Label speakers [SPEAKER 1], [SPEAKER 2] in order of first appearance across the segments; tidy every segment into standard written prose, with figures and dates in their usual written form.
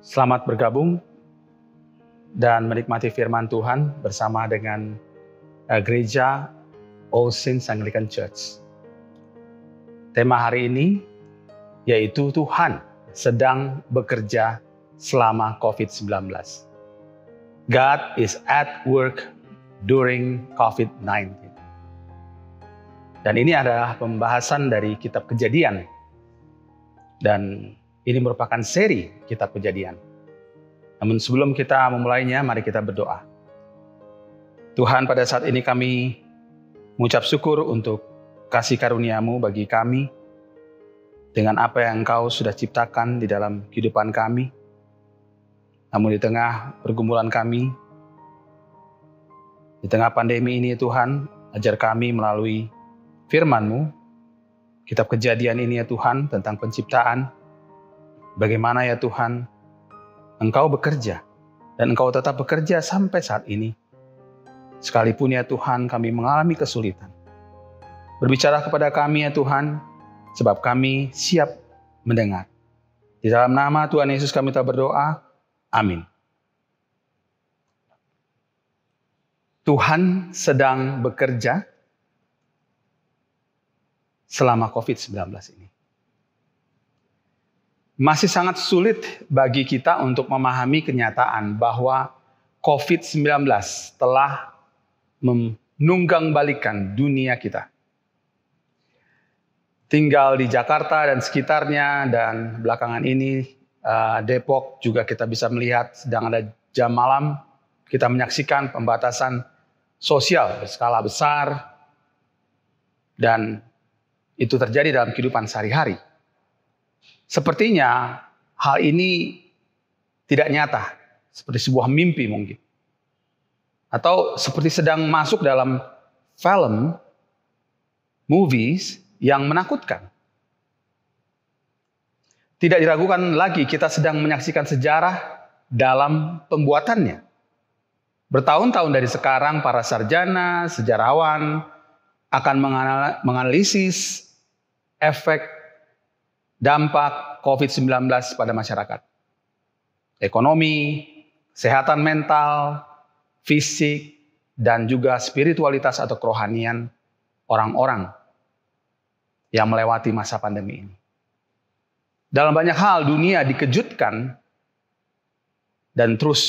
[SPEAKER 1] Selamat bergabung dan menikmati firman Tuhan bersama dengan Gereja All Saints Anglican Church. Tema hari ini yaitu Tuhan sedang bekerja selama COVID-19. God is at work during COVID-19. Dan ini adalah pembahasan dari kitab Kejadian. Dan ini merupakan seri kitab Kejadian. Namun sebelum kita memulainya, mari kita berdoa. Tuhan, pada saat ini kami mengucap syukur untuk kasih karunia-Mu bagi kami, dengan apa yang Engkau sudah ciptakan di dalam kehidupan kami. Namun di tengah pergumulan kami, di tengah pandemi ini Tuhan, ajar kami melalui firman-Mu, kitab Kejadian ini ya Tuhan, tentang penciptaan, bagaimana ya Tuhan, Engkau bekerja, dan Engkau tetap bekerja sampai saat ini. Sekalipun ya Tuhan kami mengalami kesulitan. Berbicara kepada kami ya Tuhan, sebab kami siap mendengar. Di dalam nama Tuhan Yesus kami telah berdoa, amin. Tuhan sedang bekerja selama COVID-19 ini. Masih sangat sulit bagi kita untuk memahami kenyataan bahwa COVID-19 telah menunggangbalikan dunia kita. Tinggal di Jakarta dan sekitarnya, dan belakangan ini Depok juga kita bisa melihat sedang ada jam malam. Kita menyaksikan pembatasan sosial berskala besar, dan itu terjadi dalam kehidupan sehari-hari. Sepertinya hal ini tidak nyata, seperti sebuah mimpi mungkin. Atau seperti sedang masuk dalam film, movies yang menakutkan. Tidak diragukan lagi kita sedang menyaksikan sejarah dalam pembuatannya. Bertahun-tahun dari sekarang para sarjana, sejarawan akan menganalisis efek dampak COVID-19 pada masyarakat. Ekonomi, kesehatan mental, fisik, dan juga spiritualitas atau kerohanian orang-orang yang melewati masa pandemi ini. Dalam banyak hal dunia dikejutkan dan terus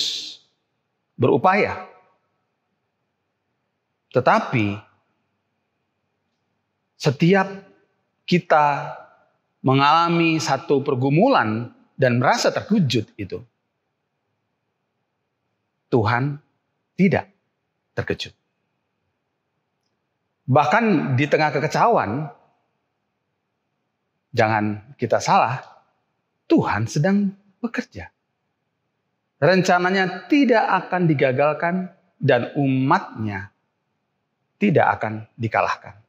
[SPEAKER 1] berupaya. Tetapi setiap kita mengalami satu pergumulan dan merasa terkejut itu, Tuhan tidak terkejut. Bahkan di tengah kekecauan, jangan kita salah, Tuhan sedang bekerja. Rencananya tidak akan digagalkan dan umatnya tidak akan dikalahkan.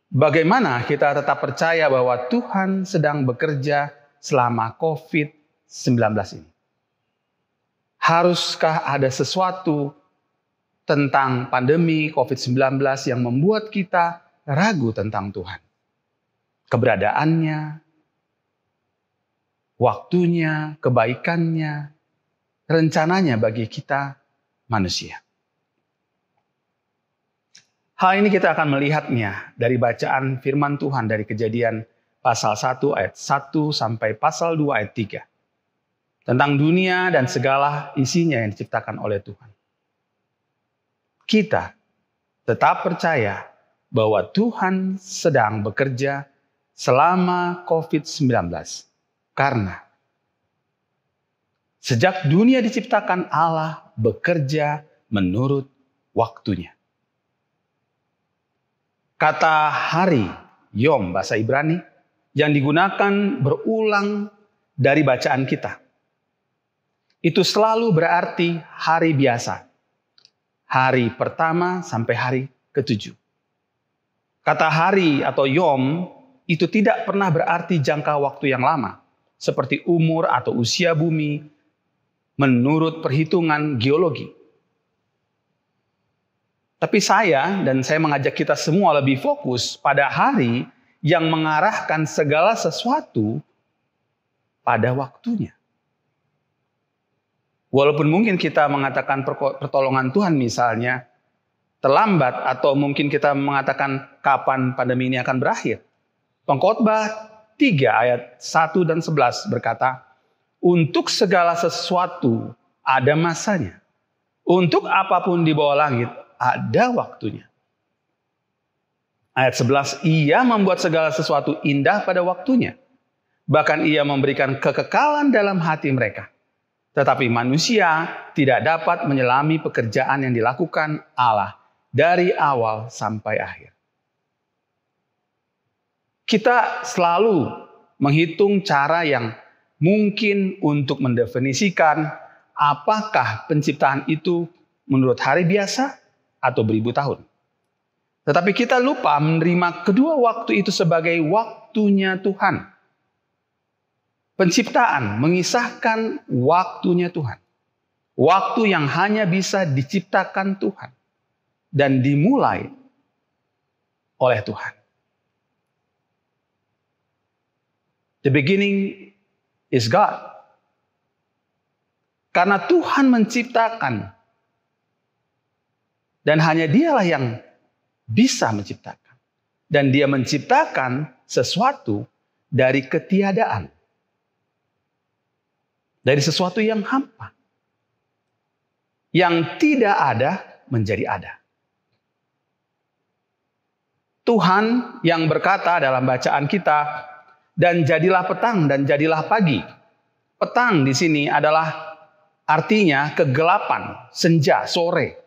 [SPEAKER 1] Bagaimana kita tetap percaya bahwa Tuhan sedang bekerja selama COVID-19 ini? Haruskah ada sesuatu tentang pandemi COVID-19 yang membuat kita ragu tentang Tuhan? Keberadaannya, waktunya, kebaikannya, rencananya bagi kita manusia. Hal ini kita akan melihatnya dari bacaan firman Tuhan dari Kejadian pasal 1 ayat 1 sampai pasal 2 ayat 3. Tentang dunia dan segala isinya yang diciptakan oleh Tuhan. Kita tetap percaya bahwa Tuhan sedang bekerja selama COVID-19. Karena sejak dunia diciptakan, Allah bekerja menurut waktunya. Kata hari, yom, bahasa Ibrani, yang digunakan berulang dari bacaan kita. Itu selalu berarti hari biasa. Hari pertama sampai hari ke-7. Kata hari atau yom itu tidak pernah berarti jangka waktu yang lama. Seperti umur atau usia bumi menurut perhitungan geologi. Tapi saya mengajak kita semua lebih fokus pada hari yang mengarahkan segala sesuatu pada waktunya. Walaupun mungkin kita mengatakan pertolongan Tuhan misalnya terlambat, atau mungkin kita mengatakan kapan pandemi ini akan berakhir. Pengkhotbah 3 ayat 1 dan 11 berkata, untuk segala sesuatu ada masanya. Untuk apapun di bawah langit ada waktunya. Ayat 11, ia membuat segala sesuatu indah pada waktunya. Bahkan ia memberikan kekekalan dalam hati mereka. Tetapi manusia tidak dapat menyelami pekerjaan yang dilakukan Allah dari awal sampai akhir. Kita selalu menghitung cara yang mungkin untuk mendefinisikan apakah penciptaan itu menurut hari biasa atau beribu tahun. Tetapi kita lupa menerima kedua waktu itu sebagai waktunya Tuhan. Penciptaan mengisahkan waktunya Tuhan. Waktu yang hanya bisa diciptakan Tuhan. Dan dimulai oleh Tuhan. The beginning is God. Karena Tuhan menciptakan. Dan hanya dialah yang bisa menciptakan. Dan dia menciptakan sesuatu dari ketiadaan. Dari sesuatu yang hampa. Yang tidak ada menjadi ada. Tuhan yang berkata dalam bacaan kita, dan jadilah petang dan jadilah pagi. Petang di sini adalah artinya kegelapan, senja, sore.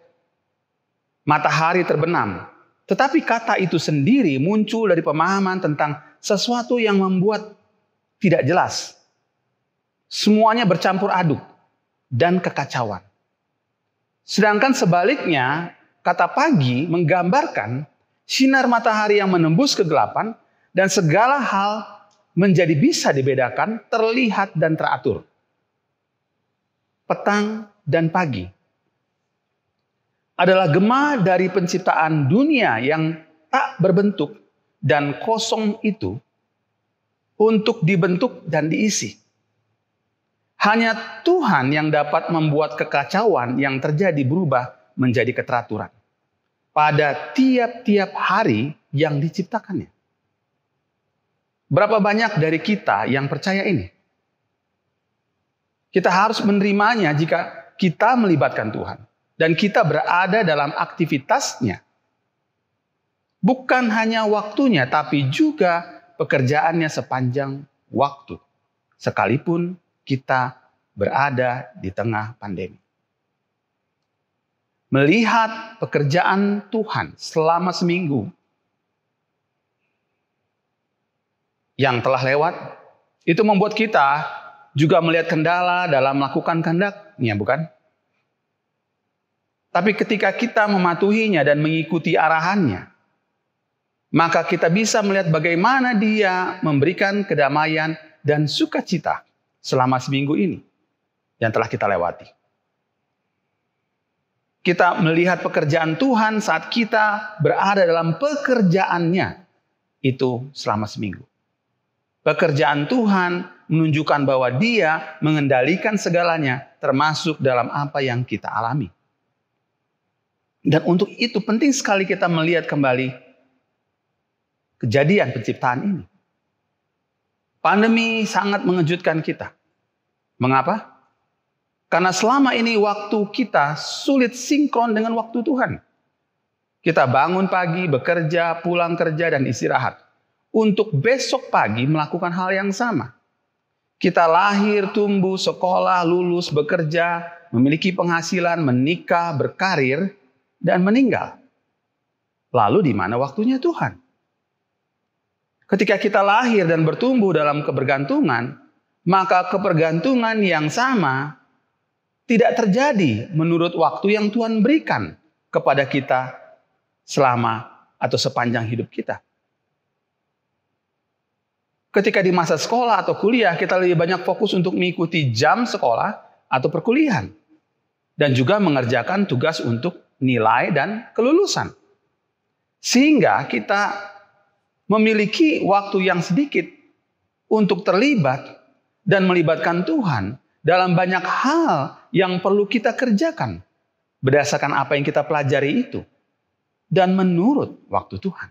[SPEAKER 1] Matahari terbenam. Tetapi kata itu sendiri muncul dari pemahaman tentang sesuatu yang membuat tidak jelas. Semuanya bercampur aduk dan kekacauan. Sedangkan sebaliknya, kata pagi menggambarkan sinar matahari yang menembus kegelapan dan segala hal menjadi bisa dibedakan, terlihat dan teratur. Petang dan pagi adalah gema dari penciptaan dunia yang tak berbentuk dan kosong itu untuk dibentuk dan diisi. Hanya Tuhan yang dapat membuat kekacauan yang terjadi berubah menjadi keteraturan pada tiap-tiap hari yang diciptakannya. Berapa banyak dari kita yang percaya ini? Kita harus menerimanya jika kita melibatkan Tuhan dan kita berada dalam aktivitasnya. Bukan hanya waktunya, tapi juga pekerjaannya sepanjang waktu. Sekalipun kita berada di tengah pandemi. Melihat pekerjaan Tuhan selama seminggu yang telah lewat, itu membuat kita juga melihat kendala dalam melakukan kehendak-Nya, bukan? Tapi ketika kita mematuhinya dan mengikuti arahannya, maka kita bisa melihat bagaimana Dia memberikan kedamaian dan sukacita selama seminggu ini yang telah kita lewati. Kita melihat pekerjaan Tuhan saat kita berada dalam pekerjaannya itu selama seminggu. Pekerjaan Tuhan menunjukkan bahwa Dia mengendalikan segalanya, termasuk dalam apa yang kita alami. Dan untuk itu penting sekali kita melihat kembali kejadian penciptaan ini. Pandemi sangat mengejutkan kita. Mengapa? Karena selama ini waktu kita sulit sinkron dengan waktu Tuhan. Kita bangun pagi, bekerja, pulang kerja, dan istirahat. Untuk besok pagi melakukan hal yang sama. Kita lahir, tumbuh, sekolah, lulus, bekerja, memiliki penghasilan, menikah, berkarir, dan meninggal. Lalu di mana waktunya Tuhan? Ketika kita lahir dan bertumbuh dalam kebergantungan, maka kebergantungan yang sama tidak terjadi menurut waktu yang Tuhan berikan kepada kita selama atau sepanjang hidup kita. Ketika di masa sekolah atau kuliah, kita lebih banyak fokus untuk mengikuti jam sekolah atau perkuliahan. Dan juga mengerjakan tugas untuk nilai dan kelulusan. Sehingga kita memiliki waktu yang sedikit untuk terlibat dan melibatkan Tuhan dalam banyak hal yang perlu kita kerjakan berdasarkan apa yang kita pelajari itu dan menurut waktu Tuhan.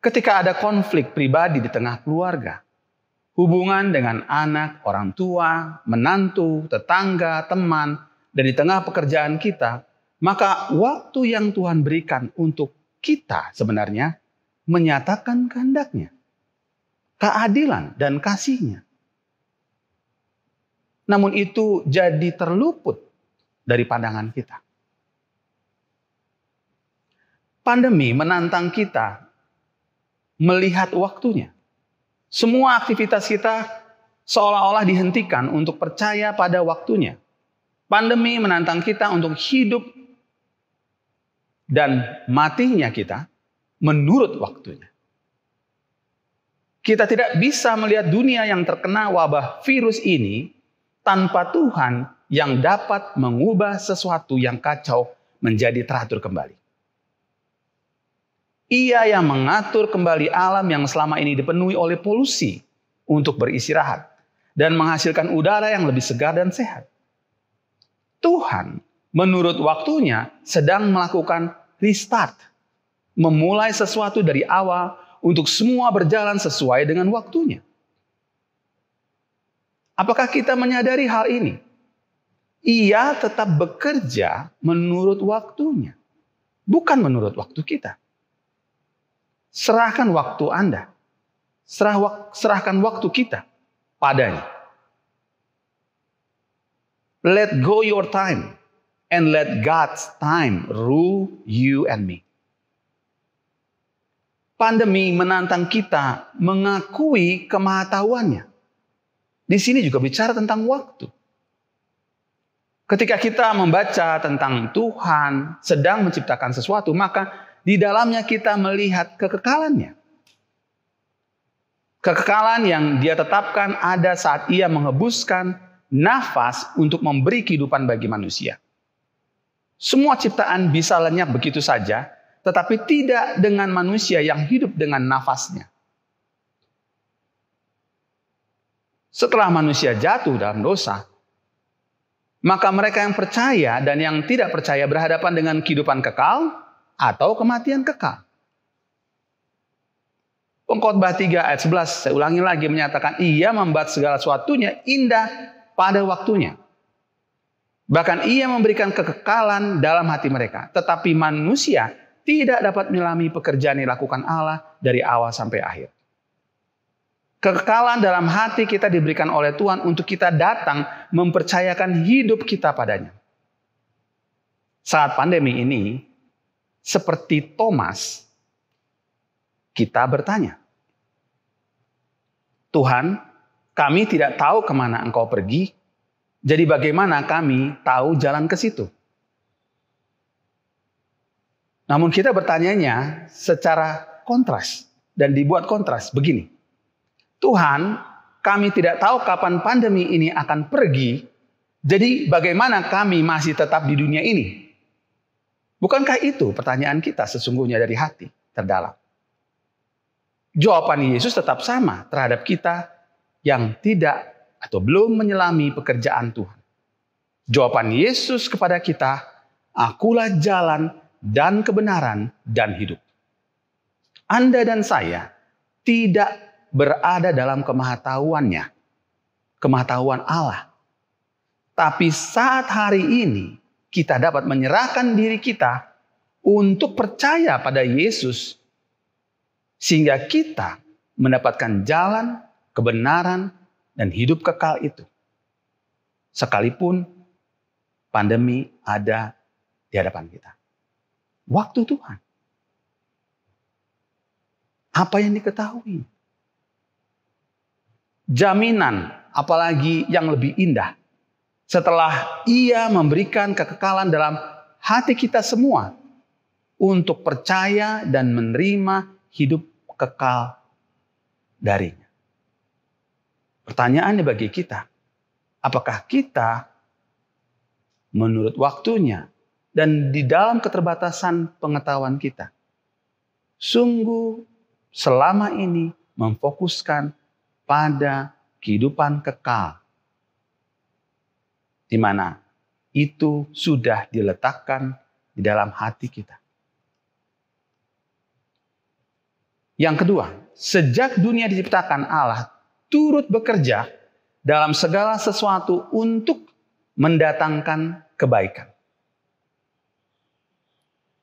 [SPEAKER 1] Ketika ada konflik pribadi di tengah keluarga, hubungan dengan anak, orang tua, menantu, tetangga, teman, dan di tengah pekerjaan kita, maka waktu yang Tuhan berikan untuk kita sebenarnya menyatakan kehendaknya, keadilan dan kasih-Nya. Namun itu jadi terluput dari pandangan kita. Pandemi menantang kita melihat waktunya. Semua aktivitas kita seolah-olah dihentikan untuk percaya pada waktunya. Pandemi menantang kita untuk hidup dan matinya kita menurut waktunya. Kita tidak bisa melihat dunia yang terkena wabah virus ini tanpa Tuhan yang dapat mengubah sesuatu yang kacau menjadi teratur kembali. Ia yang mengatur kembali alam yang selama ini dipenuhi oleh polusi untuk beristirahat dan menghasilkan udara yang lebih segar dan sehat. Tuhan menurut waktunya sedang melakukan restart, memulai sesuatu dari awal untuk semua berjalan sesuai dengan waktunya. Apakah kita menyadari hal ini? Ia tetap bekerja menurut waktunya, bukan menurut waktu kita. Serahkan waktu Anda, serahkan waktu kita padanya. Let go your time and let God's time rule you and me. Pandemi menantang kita mengakui kemahatauannya. Di sini juga bicara tentang waktu. Ketika kita membaca tentang Tuhan sedang menciptakan sesuatu, maka di dalamnya kita melihat kekekalannya. Kekekalan yang Dia tetapkan ada saat Ia menghembuskan nafas untuk memberi kehidupan bagi manusia. Semua ciptaan bisa lenyap begitu saja, tetapi tidak dengan manusia yang hidup dengan nafasnya. Setelah manusia jatuh dalam dosa, maka mereka yang percaya dan yang tidak percaya berhadapan dengan kehidupan kekal atau kematian kekal. Pengkhotbah 3 ayat 11, saya ulangi lagi, menyatakan Ia membuat segala sesuatunya indah pada waktunya. Bahkan Ia memberikan kekekalan dalam hati mereka. Tetapi manusia tidak dapat menyelami pekerjaan yang dilakukan Allah dari awal sampai akhir. Kekekalan dalam hati kita diberikan oleh Tuhan untuk kita datang mempercayakan hidup kita padanya. Saat pandemi ini, seperti Thomas, kita bertanya, Tuhan, kami tidak tahu kemana Engkau pergi, jadi bagaimana kami tahu jalan ke situ? Namun kita bertanyanya secara kontras dan dibuat kontras begini. Tuhan, kami tidak tahu kapan pandemi ini akan pergi, jadi bagaimana kami masih tetap di dunia ini? Bukankah itu pertanyaan kita sesungguhnya dari hati terdalam? Jawaban Yesus tetap sama terhadap kita yang tidak atau belum menyelami pekerjaan Tuhan. Jawaban Yesus kepada kita, akulah jalan dan kebenaran dan hidup. Anda dan saya tidak berada dalam kemahatauannya, kemahatauan Allah. Tapi saat hari ini kita dapat menyerahkan diri kita untuk percaya pada Yesus sehingga kita mendapatkan jalan, kebenaran, dan hidup kekal itu. Sekalipun pandemi ada di hadapan kita. Waktu Tuhan. Apa yang diketahui? Jaminan, apalagi yang lebih indah. Setelah Ia memberikan kekekalan dalam hati kita semua untuk percaya dan menerima hidup kekal darinya. Pertanyaannya bagi kita, apakah kita menurut waktunya dan di dalam keterbatasan pengetahuan kita sungguh selama ini memfokuskan pada kehidupan kekal, di mana itu sudah diletakkan di dalam hati kita. Yang kedua, sejak dunia diciptakan, Allah turut bekerja dalam segala sesuatu untuk mendatangkan kebaikan.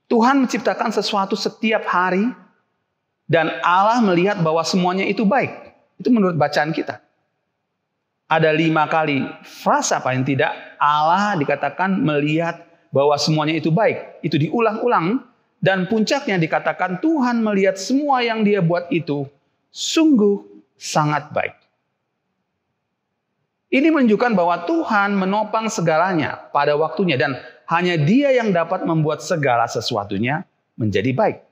[SPEAKER 1] Tuhan menciptakan sesuatu setiap hari dan Allah melihat bahwa semuanya itu baik. Itu menurut bacaan kita. Ada 5 kali frasa paling tidak Allah dikatakan melihat bahwa semuanya itu baik. Itu diulang-ulang dan puncaknya dikatakan Tuhan melihat semua yang Dia buat itu sungguh sangat baik. Ini menunjukkan bahwa Tuhan menopang segalanya pada waktunya dan hanya Dia yang dapat membuat segala sesuatunya menjadi baik.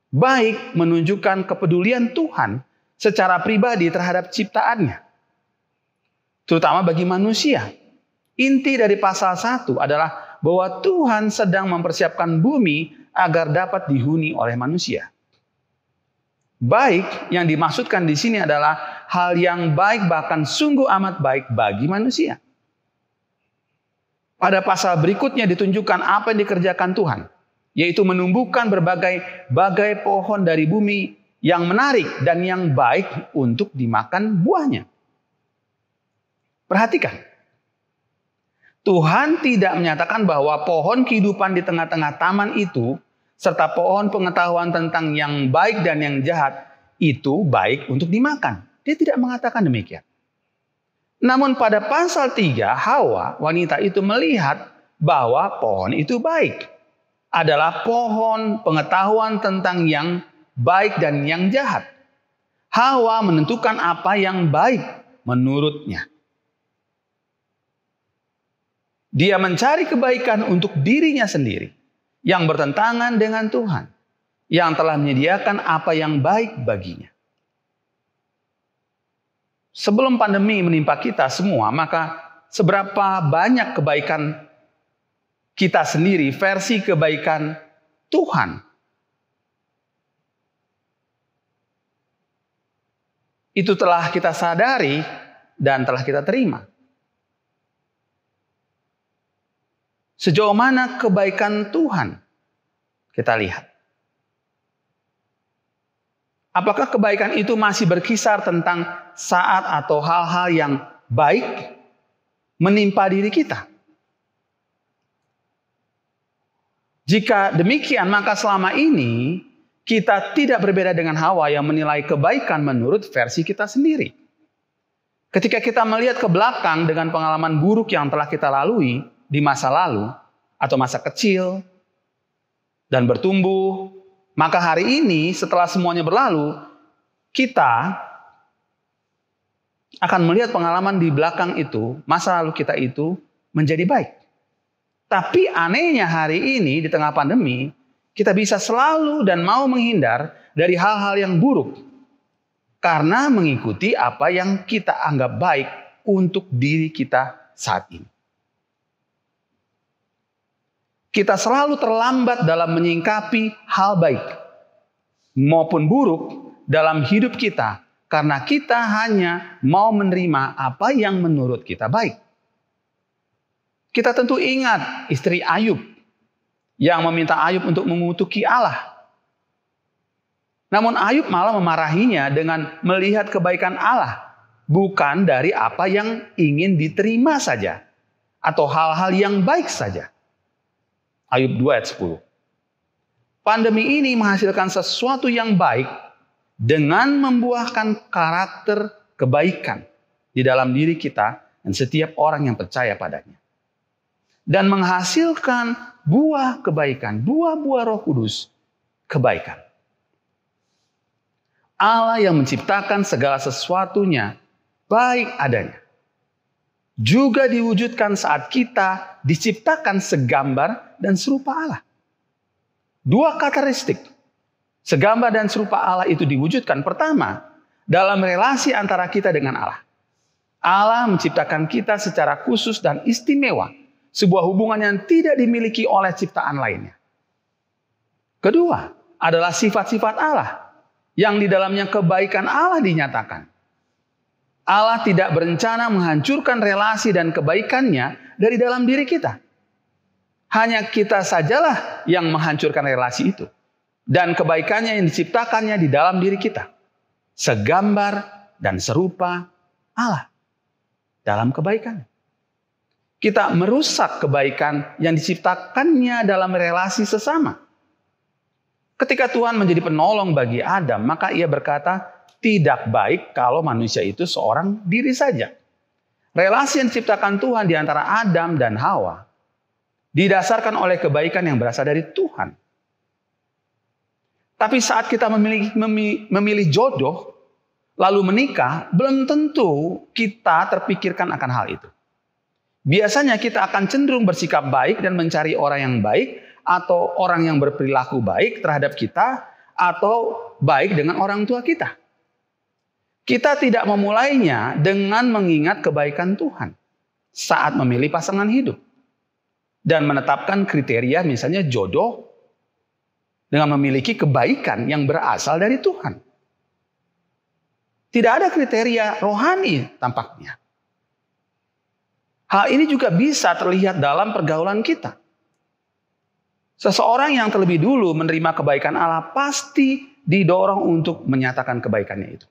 [SPEAKER 1] Baik menunjukkan kepedulian Tuhan secara pribadi terhadap ciptaannya, terutama bagi manusia. Inti dari pasal 1 adalah bahwa Tuhan sedang mempersiapkan bumi agar dapat dihuni oleh manusia. Baik yang dimaksudkan di sini adalah hal yang baik, bahkan sungguh amat baik bagi manusia. Pada pasal berikutnya ditunjukkan apa yang dikerjakan Tuhan, yaitu menumbuhkan berbagai pohon dari bumi yang menarik dan yang baik untuk dimakan buahnya. Perhatikan, Tuhan tidak menyatakan bahwa pohon kehidupan di tengah-tengah taman itu serta pohon pengetahuan tentang yang baik dan yang jahat itu baik untuk dimakan. Dia tidak mengatakan demikian. Namun pada pasal 3, Hawa, wanita itu melihat bahwa pohon itu baik. Adalah pohon pengetahuan tentang yang baik dan yang jahat. Hawa menentukan apa yang baik menurutnya. Dia mencari kebaikan untuk dirinya sendiri yang bertentangan dengan Tuhan, yang telah menyediakan apa yang baik baginya. Sebelum pandemi menimpa kita semua, maka seberapa banyak kebaikan kita sendiri versi kebaikan Tuhan itu telah kita sadari dan telah kita terima. Sejauh mana kebaikan Tuhan kita lihat. Apakah kebaikan itu masih berkisar tentang saat atau hal-hal yang baik menimpa diri kita? Jika demikian, maka selama ini kita tidak berbeda dengan Hawa yang menilai kebaikan menurut versi kita sendiri. Ketika kita melihat ke belakang dengan pengalaman buruk yang telah kita lalui di masa lalu atau masa kecil dan bertumbuh, maka hari ini setelah semuanya berlalu, kita akan melihat pengalaman di belakang itu, masa lalu kita itu menjadi baik. Tapi anehnya hari ini di tengah pandemi, kita bisa selalu dan mau menghindar dari hal-hal yang buruk karena mengikuti apa yang kita anggap baik untuk diri kita saat ini. Kita selalu terlambat dalam menyingkapi hal baik maupun buruk dalam hidup kita karena kita hanya mau menerima apa yang menurut kita baik. Kita tentu ingat istri Ayub yang meminta Ayub untuk mengutuki Allah. Namun Ayub malah memarahinya dengan melihat kebaikan Allah, bukan dari apa yang ingin diterima saja atau hal-hal yang baik saja. Ayub 2 ayat 10. Pandemi ini menghasilkan sesuatu yang baik dengan membuahkan karakter kebaikan di dalam diri kita dan setiap orang yang percaya padanya. Dan menghasilkan buah kebaikan, buah-buah Roh Kudus, kebaikan. Allah yang menciptakan segala sesuatunya baik adanya. Juga diwujudkan saat kita diciptakan segambar dan serupa Allah. Dua karakteristik segambar dan serupa Allah itu diwujudkan. Pertama, dalam relasi antara kita dengan Allah. Allah menciptakan kita secara khusus dan istimewa. Sebuah hubungan yang tidak dimiliki oleh ciptaan lainnya. Kedua, adalah sifat-sifat Allah yang di dalamnya kebaikan Allah dinyatakan. Allah tidak berencana menghancurkan relasi dan kebaikannya dari dalam diri kita. Hanya kita sajalah yang menghancurkan relasi itu. Dan kebaikannya yang diciptakannya di dalam diri kita. Segambar dan serupa Allah dalam kebaikan. Kita merusak kebaikan yang diciptakannya dalam relasi sesama. Ketika Tuhan menjadi penolong bagi Adam, maka ia berkata, tidak baik kalau manusia itu seorang diri saja. Relasi yang diciptakan Tuhan di antara Adam dan Hawa didasarkan oleh kebaikan yang berasal dari Tuhan. Tapi saat kita memilih jodoh, lalu menikah, belum tentu kita terpikirkan akan hal itu. Biasanya kita akan cenderung bersikap baik dan mencari orang yang baik atau orang yang berperilaku baik terhadap kita atau baik dengan orang tua kita. Kita tidak memulainya dengan mengingat kebaikan Tuhan saat memilih pasangan hidup dan menetapkan kriteria misalnya jodoh dengan memiliki kebaikan yang berasal dari Tuhan. Tidak ada kriteria rohani tampaknya. Hal ini juga bisa terlihat dalam pergaulan kita. Seseorang yang terlebih dulu menerima kebaikan Allah pasti didorong untuk menyatakan kebaikannya itu.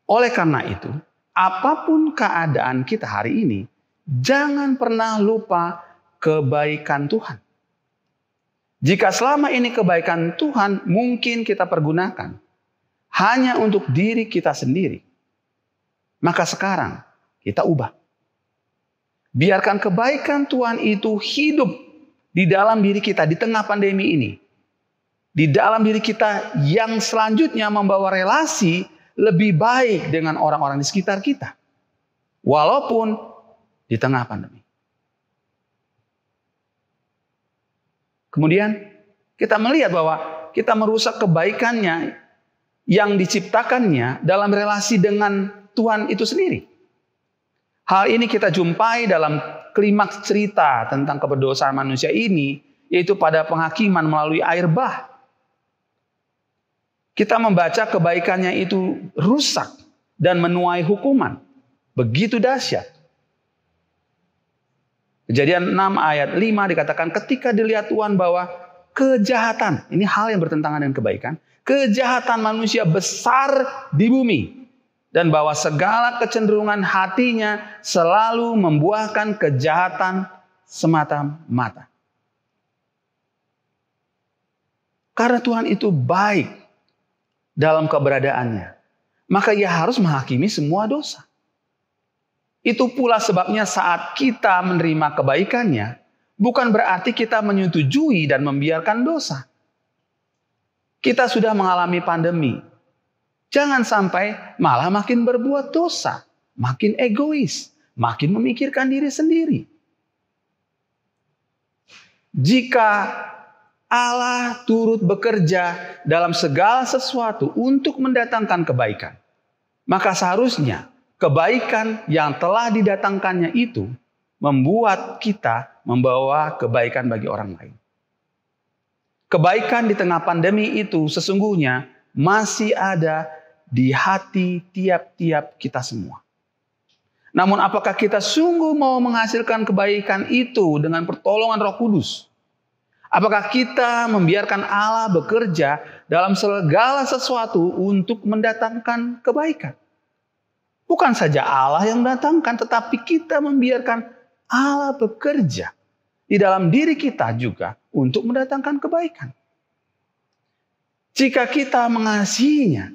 [SPEAKER 1] Oleh karena itu, apapun keadaan kita hari ini, jangan pernah lupa kebaikan Tuhan. Jika selama ini kebaikan Tuhan mungkin kita pergunakan hanya untuk diri kita sendiri, maka sekarang kita ubah. Biarkan kebaikan Tuhan itu hidup di dalam diri kita di tengah pandemi ini. Di dalam diri kita yang selanjutnya membawa relasi lebih baik dengan orang-orang di sekitar kita. Walaupun di tengah pandemi. Kemudian kita melihat bahwa kita merusak kebaikannya yang diciptakannya dalam relasi dengan Tuhan itu sendiri. Hal ini kita jumpai dalam klimaks cerita tentang keberdosaan manusia ini, yaitu pada penghakiman melalui air bah. Kita membaca kebaikannya itu rusak dan menuai hukuman. Begitu dahsyat. Kejadian 6 ayat 5 dikatakan ketika dilihat Tuhan bahwa kejahatan, ini hal yang bertentangan dengan kebaikan, kejahatan manusia besar di bumi. Dan bahwa segala kecenderungan hatinya selalu membuahkan kejahatan semata-mata. Karena Tuhan itu baik dalam keberadaannya, maka ia harus menghakimi semua dosa. Itu pula sebabnya saat kita menerima kebaikannya, bukan berarti kita menyetujui dan membiarkan dosa. Kita sudah mengalami pandemi. Jangan sampai malah makin berbuat dosa, makin egois, makin memikirkan diri sendiri. Jika Allah turut bekerja dalam segala sesuatu untuk mendatangkan kebaikan, maka seharusnya kebaikan yang telah didatangkannya itu membuat kita membawa kebaikan bagi orang lain. Kebaikan di tengah pandemi itu sesungguhnya masih ada di hati tiap-tiap kita semua. Namun apakah kita sungguh mau menghasilkan kebaikan itu dengan pertolongan Roh Kudus? Apakah kita membiarkan Allah bekerja dalam segala sesuatu untuk mendatangkan kebaikan? Bukan saja Allah yang mendatangkan, tetapi kita membiarkan Allah bekerja di dalam diri kita juga untuk mendatangkan kebaikan. Jika kita mengasihinya,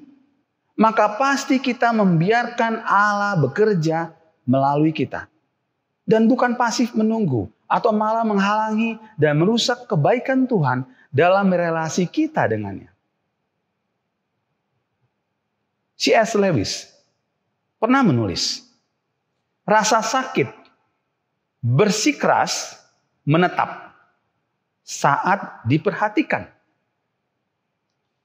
[SPEAKER 1] maka pasti kita membiarkan Allah bekerja melalui kita. Dan bukan pasif menunggu atau malah menghalangi dan merusak kebaikan Tuhan dalam relasi kita dengannya. C.S. Lewis pernah menulis, rasa sakit bersikeras menetap saat diperhatikan.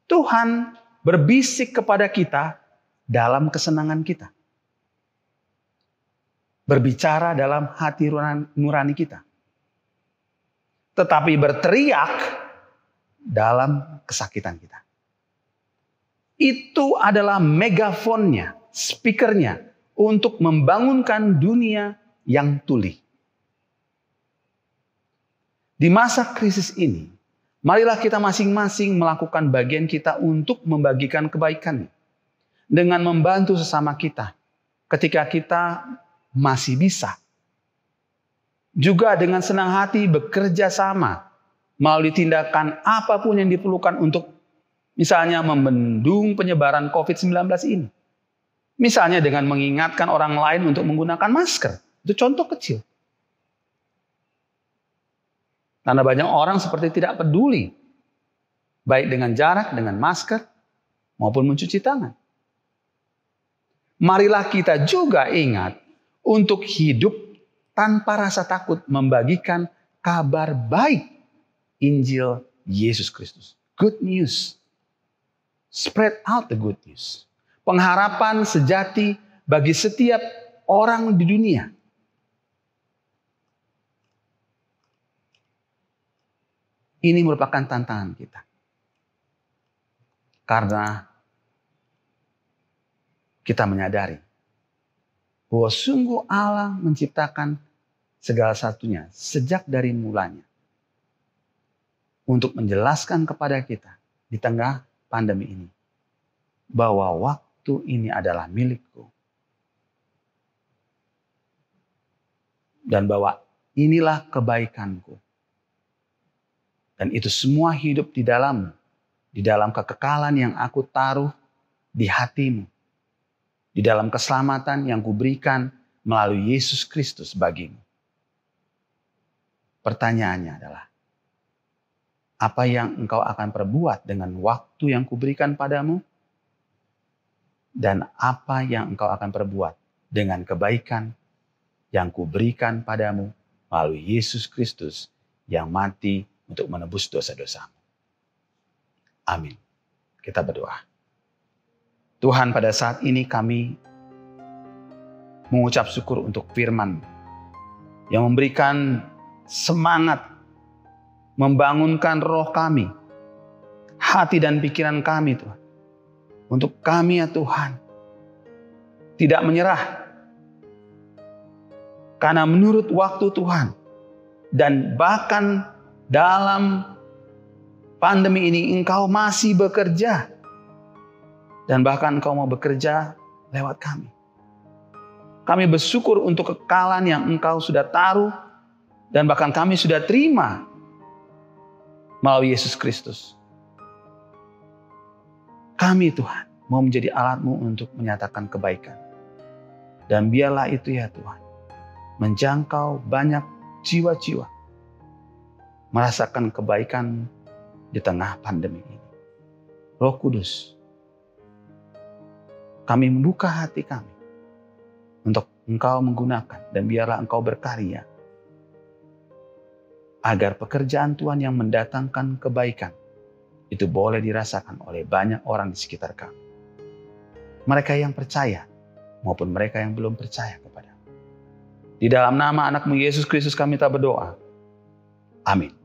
[SPEAKER 1] Tuhan berbisik kepada kita dalam kesenangan kita. Berbicara dalam hati nurani kita. Tetapi berteriak dalam kesakitan kita. Itu adalah megafonnya speakernya untuk membangunkan dunia yang tuli. Di masa krisis ini, marilah kita masing-masing melakukan bagian kita untuk membagikan kebaikan dengan membantu sesama kita ketika kita masih bisa. Juga dengan senang hati bekerja sama melalui tindakan apapun yang diperlukan untuk misalnya membendung penyebaran COVID-19 ini. Misalnya dengan mengingatkan orang lain untuk menggunakan masker. Itu contoh kecil. Karena banyak orang seperti tidak peduli. Baik dengan jarak, dengan masker, maupun mencuci tangan. Marilah kita juga ingat untuk hidup tanpa rasa takut membagikan kabar baik Injil Yesus Kristus. Good news. Spread out the good news. Pengharapan sejati bagi setiap orang di dunia. Ini merupakan tantangan kita. Karena kita menyadari bahwa sungguh Allah menciptakan segala satunya sejak dari mulanya. Untuk menjelaskan kepada kita di tengah pandemi ini. Bahwa waktu ini adalah milikku. Dan bahwa inilah kebaikanku. Dan itu semua hidup di dalam kekekalan yang aku taruh di hatimu. Di dalam keselamatan yang kuberikan melalui Yesus Kristus bagimu. Pertanyaannya adalah, apa yang engkau akan perbuat dengan waktu yang kuberikan padamu? Dan apa yang engkau akan perbuat dengan kebaikan yang kuberikan padamu melalui Yesus Kristus yang mati untuk menebus dosa-dosamu. Amin. Kita berdoa. Tuhan, pada saat ini kami mengucap syukur untuk firman yang memberikan semangat, membangunkan roh kami, hati dan pikiran kami Tuhan. Untuk kami ya Tuhan, tidak menyerah. Karena menurut waktu Tuhan, dan bahkan dalam pandemi ini Engkau masih bekerja. Dan bahkan Engkau mau bekerja lewat kami. Kami bersyukur untuk kekekalan yang Engkau sudah taruh. Dan bahkan kami sudah terima melalui Yesus Kristus. Kami Tuhan mau menjadi alat-Mu untuk menyatakan kebaikan. Dan biarlah itu ya Tuhan, menjangkau banyak jiwa-jiwa. Merasakan kebaikan di tengah pandemi ini. Roh Kudus, kami membuka hati kami untuk Engkau menggunakan dan biarlah Engkau berkarya. Agar pekerjaan Tuhan yang mendatangkan kebaikan itu boleh dirasakan oleh banyak orang di sekitar kami. Mereka yang percaya maupun mereka yang belum percaya kepada. Di dalam nama anak-Mu Yesus Kristus kami tak berdoa. Amin.